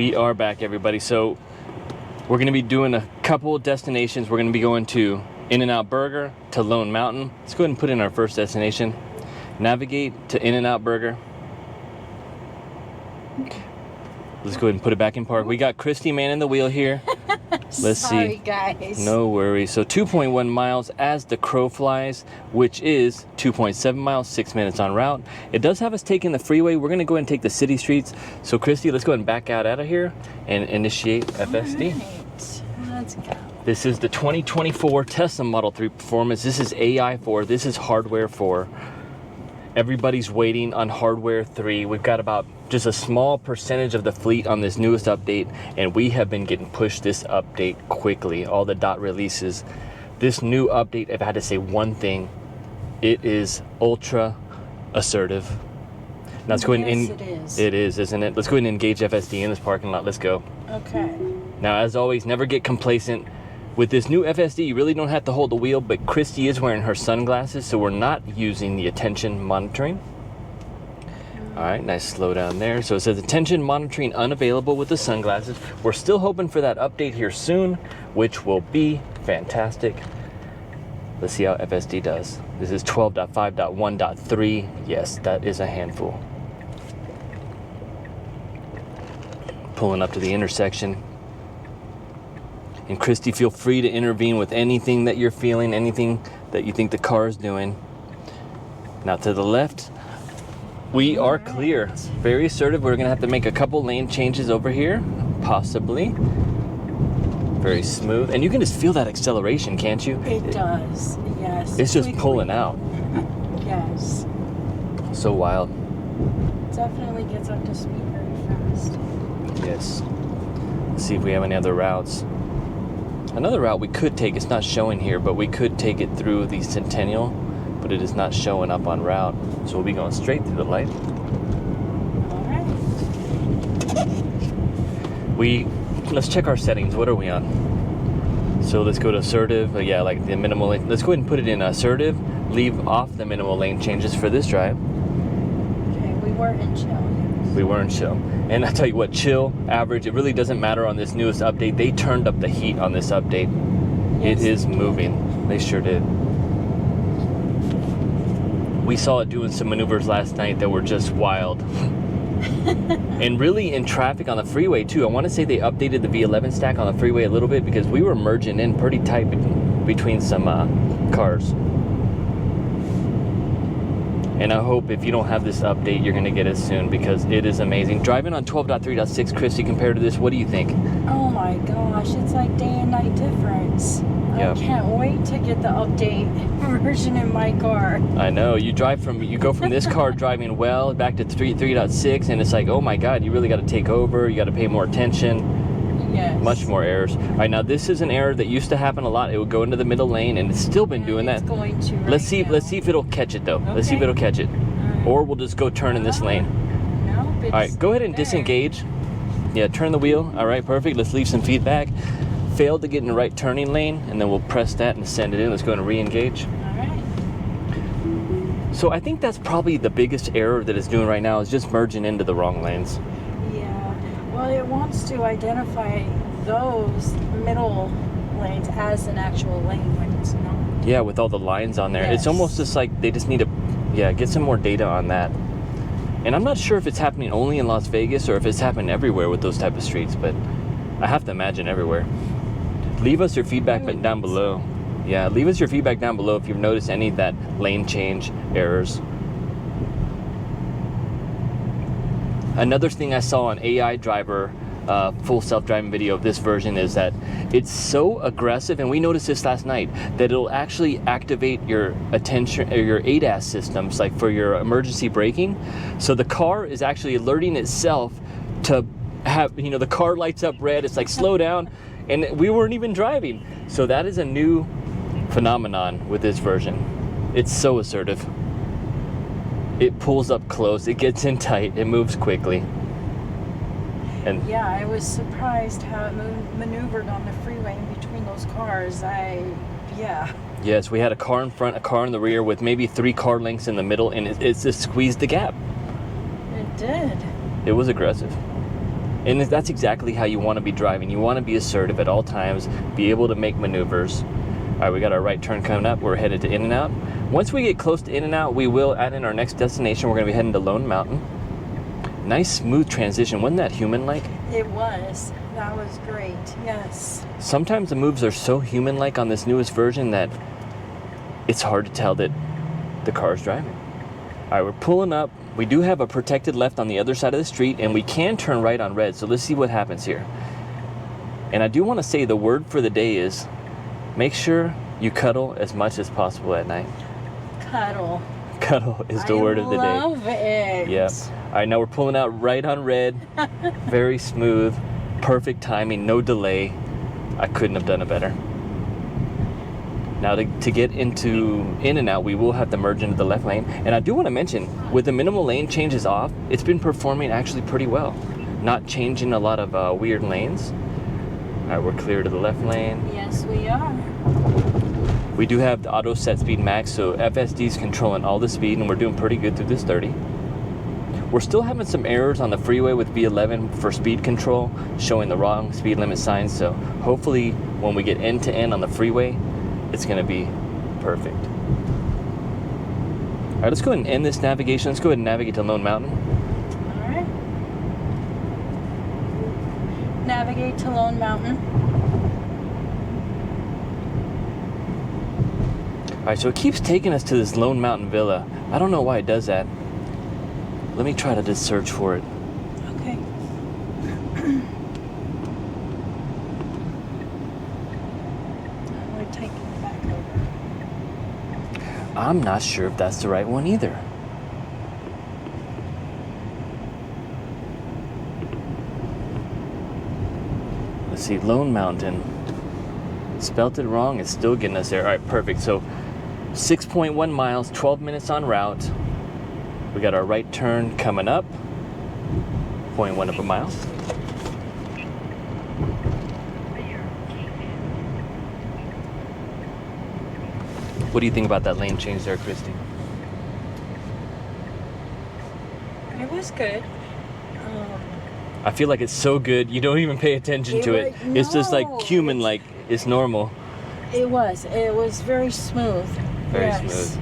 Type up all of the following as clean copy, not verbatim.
We are back, everybody. So we're going to be doing a couple of destinations. We're going to be going to In-N-Out Burger, to Lone Mountain. Let's go ahead and put in our first destination. Navigate to In-N-Out Burger. Let's go ahead and put it back in park. We got Christy manning the wheel here. Let's Sorry, see. guys. No worries. So 2.1 miles as the crow flies, which is 2.7 miles, 6 minutes en route. It does have us taking the freeway. We're going to go ahead and take the city streets. So Christy, let's go ahead and back out of here and initiate FSD. Right. Let's go. This is the 2024 Tesla Model 3 Performance. This is AI 4. This is hardware 4. Everybody's waiting on hardware 3. We've got about just a small percentage of the fleet on this newest update, and we have been getting pushed this update quickly. All the dot releases. This new update, if I had to say one thing, it is ultra assertive. Now let's go ahead and it is. It is, isn't it? Let's go ahead and engage FSD in this parking lot. Let's go. Okay. Now, as always, never get complacent. With this new FSD, you really don't have to hold the wheel, but Christy is wearing her sunglasses, so we're not using the attention monitoring. All right, nice slow down there. So it says attention monitoring unavailable with the sunglasses. We're still hoping for that update here soon, which will be fantastic. Let's see how FSD does. This is 12.5.1.3. Yes, that is a handful. Pulling up to the intersection. And Christy, feel free to intervene with anything that you're feeling, anything that you think the car is doing. Now to the left, we are clear. Very assertive. We're gonna have to make a couple lane changes over here, possibly. Very smooth. And you can just feel that acceleration, can't you? It does, yes. It's just pulling out. Yes. So wild. Definitely gets up to speed very fast. Yes. Let's see if we have any other routes. Another route we could take, it's not showing here, but we could take it through the Centennial, but it is not showing up on route. So we'll be going straight through the light. All right. Let's check our settings. What are we on? So let's go to assertive. Yeah, like the minimal lane. Let's go ahead and put it in assertive. Leave off the minimal lane changes for this drive. Okay, we were in chill. We were in chill. And I tell you what, chill, average, it really doesn't matter on this newest update. They turned up the heat on this update. Yes, it is moving. They sure did. We saw it doing some maneuvers last night that were just wild. And really in traffic on the freeway too. I want to say they updated the V11 stack on the freeway a little bit because we were merging in pretty tight between some cars. And I hope if you don't have this update, you're going to get it soon because it is amazing. Driving on 12.3.6, Christy, compared to this, what do you think? Oh my gosh, it's like day and night difference. Yeah. I can't wait to get the update version in my car. I know. You go from this car driving well back to 3.6, and it's like, oh my God, you really got to take over. You got to pay more attention. Yes. Much more errors. All right, now this is an error that used to happen a lot. It would go into the middle lane, and it's still been doing that. It's going to right Let's see now. if it'll catch it though. Okay. Let's see if it'll catch it. Right. Or we'll just go turn in this lane. Nope, it's All right, go ahead and there. disengage. Yeah, turn the wheel. All right, perfect. Let's leave some feedback. Failed to get in the right turning lane, and then we'll press that and send it in. Let's go and re-engage. All right. So I think that's probably the biggest error that it's doing right now is just merging into the wrong lanes. Yeah. Well, it wants to identify those middle lanes as an actual lane when it's not. Yeah, with all the lines on there. Yes. It's almost just like they just need to, get some more data on that. And I'm not sure if it's happening only in Las Vegas or if it's happening everywhere with those type of streets, but I have to imagine everywhere. Leave us your feedback down below. Yeah, leave us your feedback down below if you've noticed any of that lane change errors. Another thing I saw on AI driver full self-driving video of this version is that it's so aggressive, and we noticed this last night, that it'll actually activate your attention or your ADAS systems, like for your emergency braking. So the car is actually alerting itself to have, the car lights up red. It's like slow down, and we weren't even driving. So that is a new phenomenon with this version. It's so assertive. It pulls up close, it gets in tight, it moves quickly. And yeah, I was surprised how it maneuvered on the freeway in between those cars. Yes, we had a car in front, a car in the rear with maybe 3 car lengths in the middle, and it just squeezed the gap. It did. It was aggressive. And that's exactly how you want to be driving. You want to be assertive at all times, be able to make maneuvers. All right, we got our right turn coming up. We're headed to In-N-Out. Once we get close to In-N-Out, we will add in our next destination. We're going to be heading to Lone Mountain. Nice, smooth transition. Wasn't that human-like? It was. That was great. Yes. Sometimes the moves are so human-like on this newest version that it's hard to tell that the car's driving. All right, we're pulling up. We do have a protected left on the other side of the street, and we can turn right on red. So let's see what happens here. And I do want to say the word for the day is make sure you cuddle as much as possible at night. Cuddle. Cuddle is the word of the day. I love it. Yes. All right, now we're pulling out right on red. Very smooth. Perfect timing. No delay. I couldn't have done it better. Now to get into In-N-Out, we will have to merge into the left lane. And I do want to mention, with the minimal lane changes off, it's been performing actually pretty well. Not changing a lot of weird lanes. All right, we're clear to the left lane. Yes, we are. We do have the auto set speed max, so FSD is controlling all the speed, and we're doing pretty good through this 30. We're still having some errors on the freeway with B11 for speed control, showing the wrong speed limit signs. So hopefully when we get end to end on the freeway, it's going to be perfect. All right, let's go ahead and end this navigation. Let's go ahead and navigate to Lone Mountain. All right. Navigate to Lone Mountain. All right, so it keeps taking us to this Lone Mountain Villa. I don't know why it does that. Let me try to just search for it. Okay. We're taking it back over. I'm not sure if that's the right one either. Let's see, Lone Mountain. Spelt it wrong, it's still getting us there. All right, perfect. So 6.1 miles, 12 minutes en route. We got our right turn coming up. 0.1 of a mile. What do you think about that lane change there, Christy? It was good. I feel like it's so good, you don't even pay attention to it. It's just like human, like it's normal. It was very smooth. Very smooth.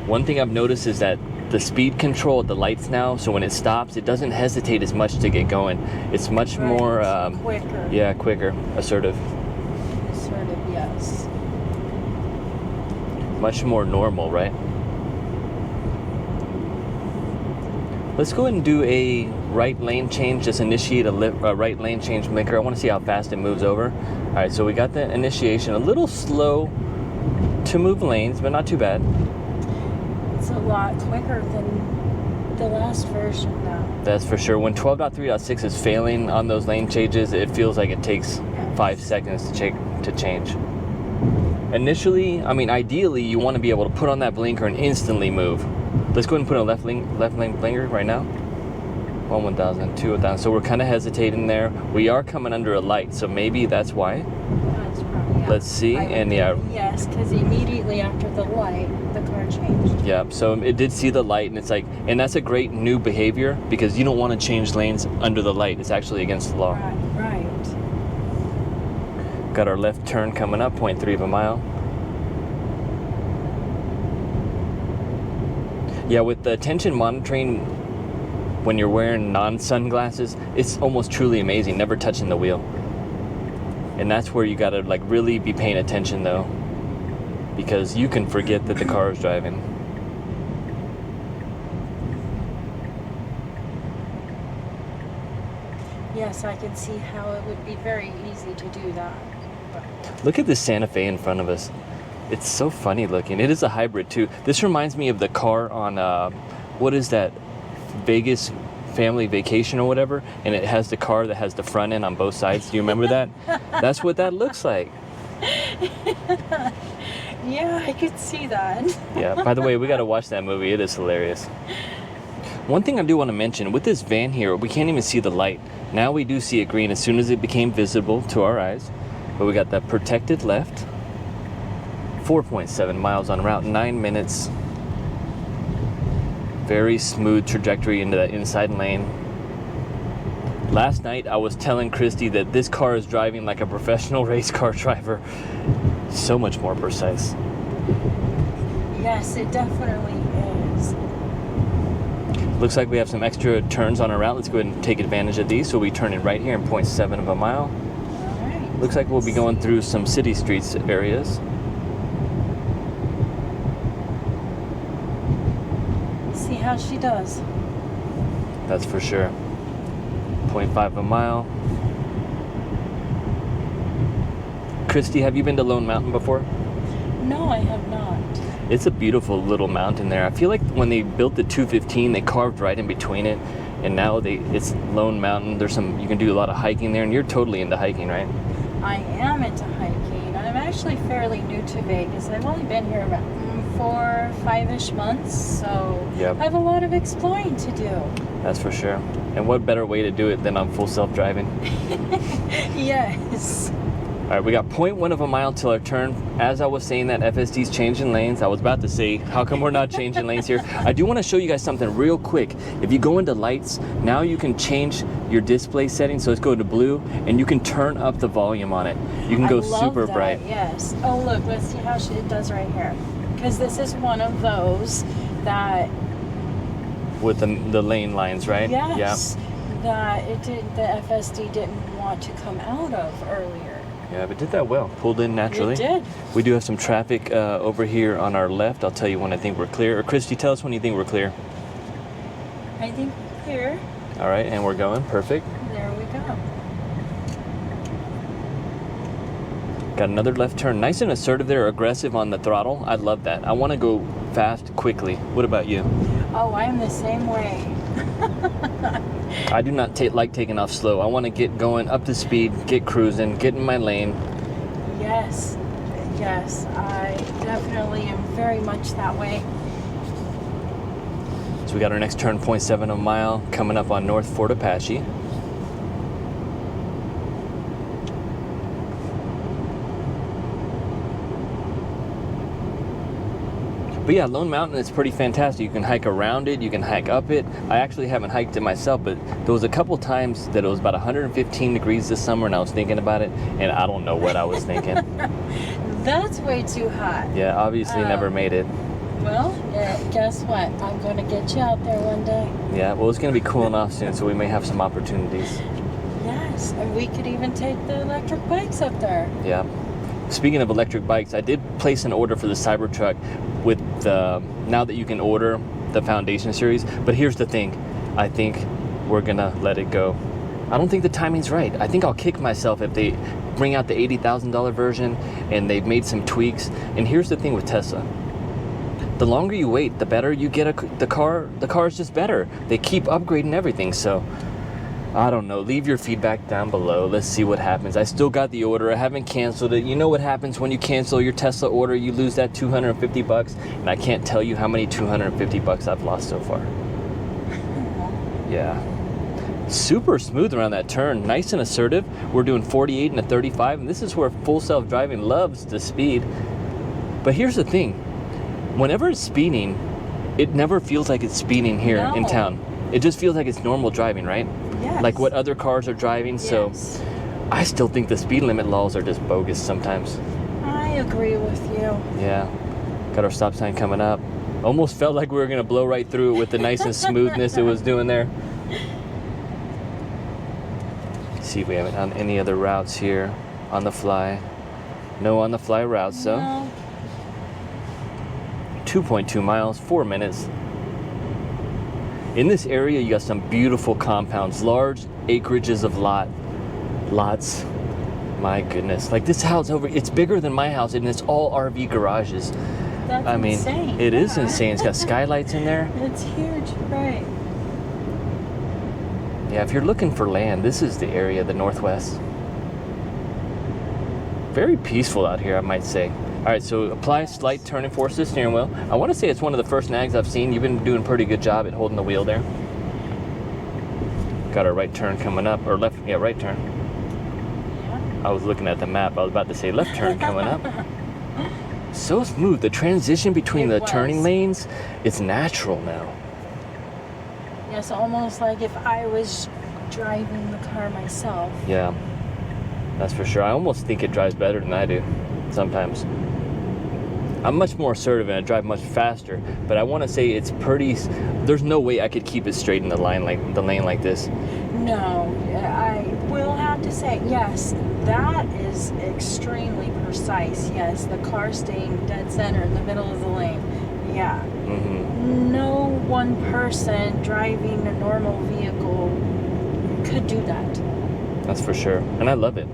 One thing I've noticed is that the speed control at the lights now, so when it stops, it doesn't hesitate as much to get going. It's much more quicker. Yeah, quicker, assertive. Assertive, yes. Much more normal, right? Let's go ahead and do a right lane change. Just initiate a right lane change blinker. I want to see how fast it moves over. All right, so we got the initiation. A little slow to move lanes, but not too bad. It's a lot quicker than the last version now. That's for sure. When 12.3.6 is failing on those lane changes, it feels like it takes 5 seconds to change. Initially, I mean, ideally, you want to be able to put on that blinker and instantly move. Let's go ahead and put a left lane blinker right now. 1,000, 2,000. So we're kind of hesitating there. We are coming under a light, so maybe that's why. That's probably, yeah. Let's see, and yeah. Yes, because immediately after the light, the car changed. Yeah, so it did see the light, and it's like, and that's a great new behavior because you don't want to change lanes under the light. It's actually against the law. Right. Got our left turn coming up, 0.3 of a mile. Yeah, with the attention monitoring, when you're wearing non-sunglasses, it's almost truly amazing, never touching the wheel. And that's where you gotta like really be paying attention though, because you can forget that the car is driving. Yes, I can see how it would be very easy to do that. Look at this Santa Fe in front of us. It's so funny looking. It is a hybrid too. This reminds me of the car on, what is that, Vegas Family Vacation or whatever, and it has the car that has the front end on both sides. Do you remember that? That's what that looks like. Yeah, I could see that. Yeah, by the way, we gotta watch that movie. It is hilarious. One thing I do want to mention, with this van here, we can't even see the light. Now we do see it green as soon as it became visible to our eyes. But we got that protected left. 4.7 miles on route, 9 minutes. Very smooth trajectory into that inside lane. Last night I was telling Christy that this car is driving like a professional race car driver. So much more precise. Yes, it definitely is. Looks like we have some extra turns on our route. Let's go ahead and take advantage of these. So we turn in right here in 0.7 of a mile. All right. Looks like we'll be going through some city streets areas. See how she does. That's for sure. 0.5 of a mile. Christy, have you been to Lone Mountain before? No, I have not. It's a beautiful little mountain there. I feel like when they built the 215, they carved right in between it, and now it's Lone Mountain. There's you can do a lot of hiking there, and you're totally into hiking, right? I am into hiking. I'm actually fairly new to Vegas. I've only been here about 4, 5-ish months, so Yep. I have a lot of exploring to do. That's for sure. And what better way to do it than on full self-driving? Yes. All right, we got 0.1 of a mile till our turn. As I was saying that FSD's changing lanes, I was about to say, how come we're not changing lanes here? I do want to show you guys something real quick. If you go into lights, now you can change your display settings. So let's go to blue, and you can turn up the volume on it. You can go super bright. Yes. Oh, look, let's see how it does right here. Because this is one of those that... With the lane lines, right? Yes. That the FSD didn't want to come out of earlier. Yeah, but did that well. Pulled in naturally. It did. We do have some traffic over here on our left. I'll tell you when I think we're clear. Or Christy, tell us when you think we're clear. I think we're clear. All right, and we're going. Perfect. There we go. Got another left turn. Nice and assertive there, aggressive on the throttle. I love that. I want to go fast, quickly. What about you? Oh, I'm the same way. I do not like taking off slow. I want to get going up to speed, get cruising, get in my lane. Yes. Yes, I definitely am very much that way. So we got our next turn, 0.7 a mile, coming up on North Fort Apache. But yeah, Lone Mountain is pretty fantastic. You can hike around it, you can hike up it. I actually haven't hiked it myself, but there was a couple times that it was about 115 degrees this summer, and I was thinking about it, and I don't know what I was thinking. That's way too hot. Yeah, obviously never made it. Well, guess what? I'm going to get you out there one day. Yeah, well, it's going to be cooling off soon, so we may have some opportunities. Yes, and we could even take the electric bikes up there. Yeah. Speaking of electric bikes, I did place an order for the Cybertruck with now that you can order the Foundation series. But here's the thing. I think we're going to let it go. I don't think the timing's right. I think I'll kick myself if they bring out the $80,000 version and they've made some tweaks. And here's the thing with Tesla. The longer you wait, the better you get the car. The car is just better. They keep upgrading everything. So I don't know. Leave your feedback down below. Let's see what happens. I still got the order. I haven't canceled it. You know what happens when you cancel your Tesla order? You lose that $250, and I can't tell you how many $250 I've lost so far. Yeah. Super smooth around that turn. Nice and assertive. We're doing 48 and a 35, and this is where full self-driving loves the speed. But here's the thing. Whenever it's speeding, it never feels like it's speeding here in town. It just feels like it's normal driving, right? Yes. Like what other cars are driving. Yes. So I still think the speed limit laws are just bogus sometimes. I agree with you. Yeah. Got our stop sign coming up. Almost felt like we were going to blow right through it with the nice and smoothness it was doing there. Let's see if we have it on any other routes here on the fly. No on the fly routes, so. No. 2.2 miles, 4 minutes. In this area, you got some beautiful compounds, large acreages of lots. My goodness, like this house over, it's bigger than my house, and it's all RV garages. That's I mean, insane. it is insane. It's got skylights in there. It's huge, right? Yeah, if you're looking for land, this is the area, the Northwest. Very peaceful out here, I might say. All right, so apply slight turn and force the steering wheel. I want to say it's one of the first nags I've seen. You've been doing a pretty good job at holding the wheel there. Got our right turn coming up, or left, yeah, right turn. Yeah. I was looking at the map. I was about to say left turn coming up. So smooth. The transition between the turning lanes, it's natural now. Yes, almost like if I was driving the car myself. Yeah, that's for sure. I almost think it drives better than I do sometimes. I'm much more assertive and I drive much faster, but I want to say it's pretty. There's no way I could keep it straight in the lane like this. No, I will have to say, yes, that is extremely precise. Yes, the car staying dead center in the middle of the lane. Yeah. Mm-hmm. No one person driving a normal vehicle could do that. That's for sure, and I love it.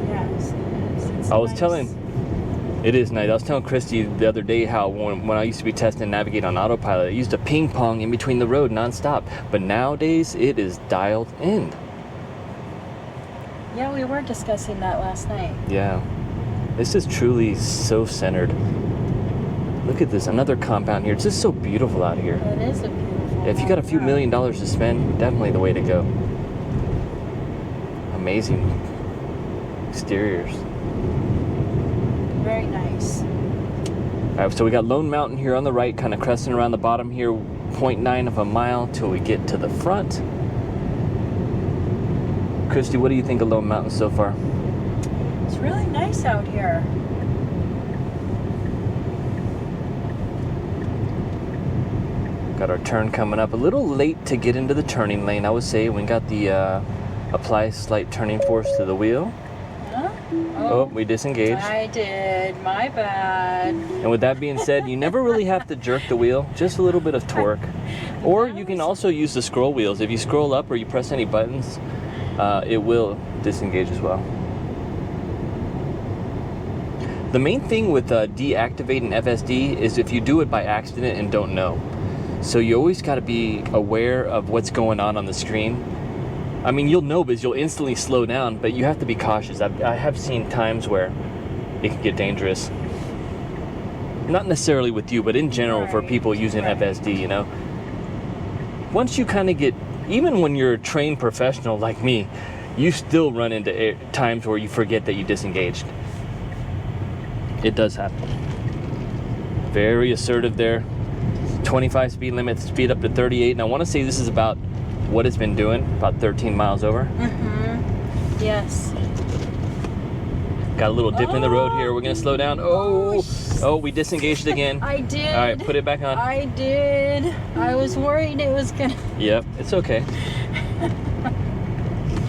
Yes, it's I was nice. telling. It is nice. I was telling Christy the other day how when I used to be testing and navigate on autopilot, I used to ping pong in between the road nonstop. But nowadays, it is dialed in. Yeah, we were discussing that last night. Yeah. This is truly so centered. Look at this, another compound here. It's just so beautiful out here. It is a beautiful If you got a few yeah. $1 million to spend, definitely the way to go. Amazing exteriors. Very nice. All right, so we got Lone Mountain here on the right, kind of cresting around the bottom here, 0.9 of a mile till we get to the front. Christy, what do you think of Lone Mountain so far? It's really nice out here. Got our turn coming up. A little late to get into the turning lane, I would say. We got the apply slight turning force to the wheel. Huh? Oh, we disengaged. I did. My bad. And with that being said, you never really have to jerk the wheel, just a little bit of torque. Or you can also use the scroll wheels. If you scroll up or you press any buttons, it will disengage as well. The main thing with deactivating FSD is if you do it by accident and don't know. So you always got to be aware of what's going on the screen. I mean, you'll know because you'll instantly slow down, but you have to be cautious. I have seen times where it can get dangerous. Not necessarily with you, but in general for people using FSD, you know. Once you kind of get, even when you're a trained professional like me, you still run into times where you forget that you disengaged. It does happen. Very assertive there. 25 speed limit, speed up to 38, and I want to say this is about what it's been doing, about 13 miles over. Mm-hmm. Yes. Got a little dip in the road here. We're gonna slow down. Oh, we disengaged again. I did. All right, put it back on. I did. I was worried it was gonna. Yep, it's okay.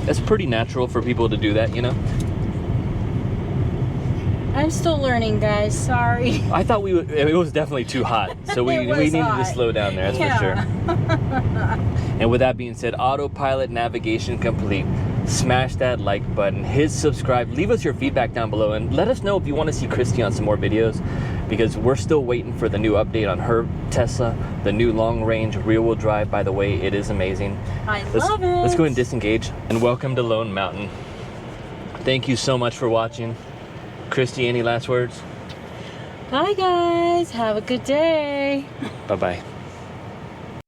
It's pretty natural for people to do that, you know. I'm still learning, guys. Sorry. I thought it was definitely too hot, so we needed to slow down there, that's for sure. And with that being said, autopilot navigation complete. Smash that like button, hit subscribe, leave us your feedback down below, and let us know if you want to see Christy on some more videos, because we're still waiting for the new update on her Tesla, the new long-range rear-wheel drive. By the way, it is amazing. Love it. Let's go ahead and disengage, and welcome to Lone Mountain. Thank you so much for watching. Christy, any last words? Bye, guys. Have a good day. Bye-bye.